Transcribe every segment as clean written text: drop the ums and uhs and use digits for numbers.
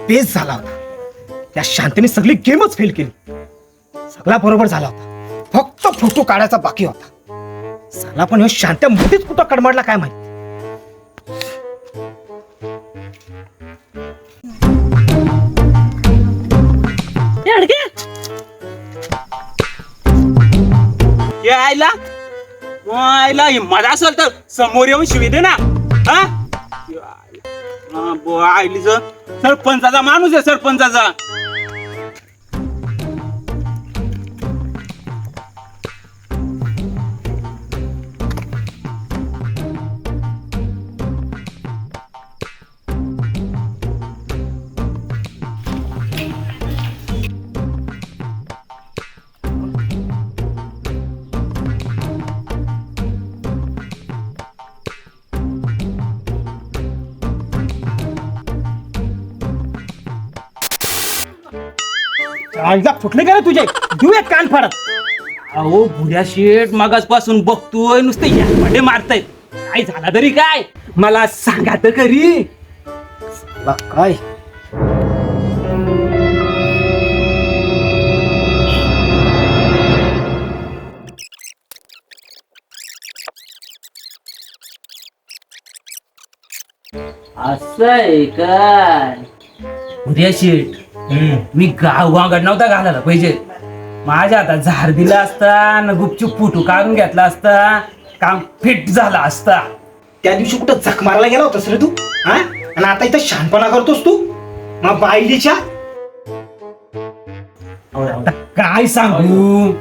Base झाला होता. त्या शांतीने सगळी गेमच फेल केली. सगळा बरोबर झाला होता, फक्त फोटो काढायचा बाकी होता. साला पण ह्यो शांत्या मध्येच कुठं कडमडला काय माहिती. आईला मला असेल तर समोर येऊन शिवी दे ना. आईलीच सरपंचाचा माणूस आहे, सरपंचाचा. आईला फुटले का रे तुझे, देऊ एक कान फाडत. अहो भुड्या शेठ मागासपासून बघतोय नुसते यामध्ये मारतायत. काय झाला तरी काय मला सांगा तर खरी. काय असं आहे काय भुड्या शेठ? मी गावगाड नव्हता घालायला पाहिजे. माझ्या आता झाड दिला असता ना, गुपचूप फोटो काढून घेतला असता, काम फिट झाला असता. त्या दिवशी कुठं झक मारायला गेला होतास रे तू? हा, आणि आता इथं शहाणपणा करतोस तू मग बायलीच्या. आता काय सांगू,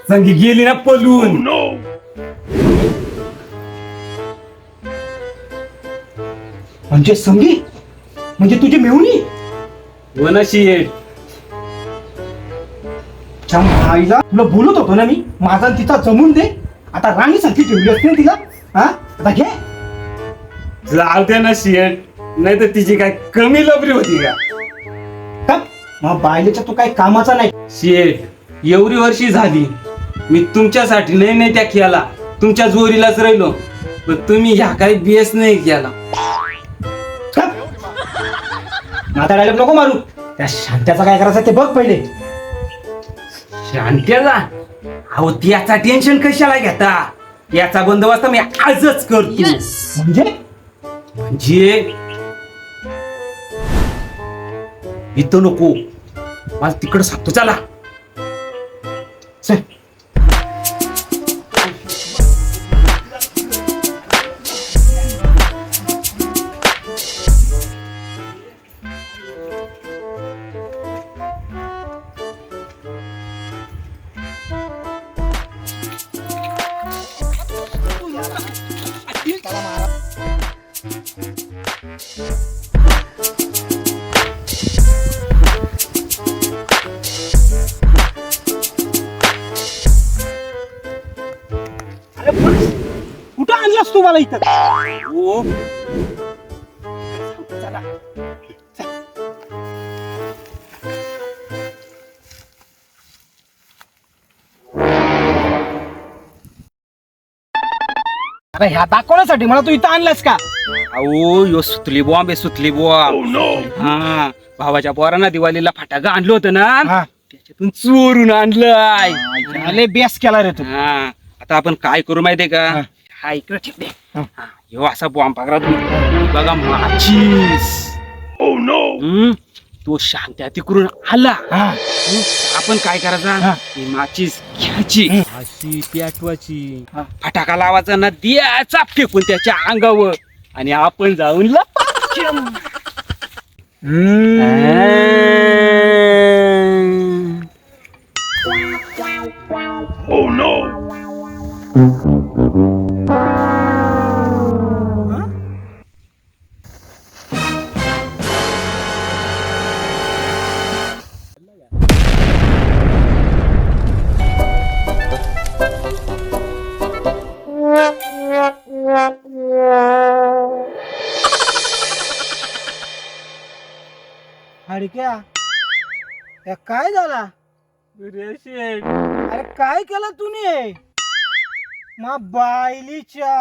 संगी गेली ना पलून. म्हणजे संगी म्हणजे तुझी मेहुणी? वनशीठ आईला तुला बोलत होतो ना मी, माझा आणि तिचा जमून दे. आता राणीसारखी ठेवली असते ना तिला. हा, आता घे. चालते ना शेठ, नाही तर तिची काय कमी लबरी होती का? का मग बायलेच्या तू काही कामाचा नाही. शेठ एवढी वर्षी झाली मी तुमच्यासाठी नाही त्या केला, तुमच्या जोरीलाच राहिलो, पण तुम्ही ह्या काही बेस नाही केला. आता डायलॉग नको मारू. त्या शांत्याचा काय करायचं ते बघ पहिले. शांत्याला अहो त्याचा टेन्शन कशाला घेता, याचा बंदोबस्त मी आजच करतो. म्हणजे इथं नको, मला तिकडं सांगतो. चला चल. कुठं आणलास तू मला इथं? हो चला. अरे ह्या दाखवण्यासाठी मला तू इथं आणलास का? अहो यो सुतली बॉम्ब आहे, सुतली बॉम्ब. हा, भावाच्या पोरांना दिवाळीला फटाका आणलं होतं ना, हा. त्याच्यातून चोरून आणलंय. अरे बेस केला रे तू. हा, आता आपण काय करू माहितीये का? हा. हा इकडे ठेव दे. हा. हा, ह्यो असा बॉम्ब पकडा तुम्ही. बघा माचीस. तो शांत्या तिकडून आला. हा. आपण काय करायचा, हा. ही माचीस घ्यायची, अशी पेटवायची, हा. फटाका लावायचा ना, द्यायचा फेकून त्याच्या अंगावर, आणि आपण जाऊन लपायचं. Oh no! हडक्या काय झाला? अरे काय केलं तुम्ही? मा बायलीच्या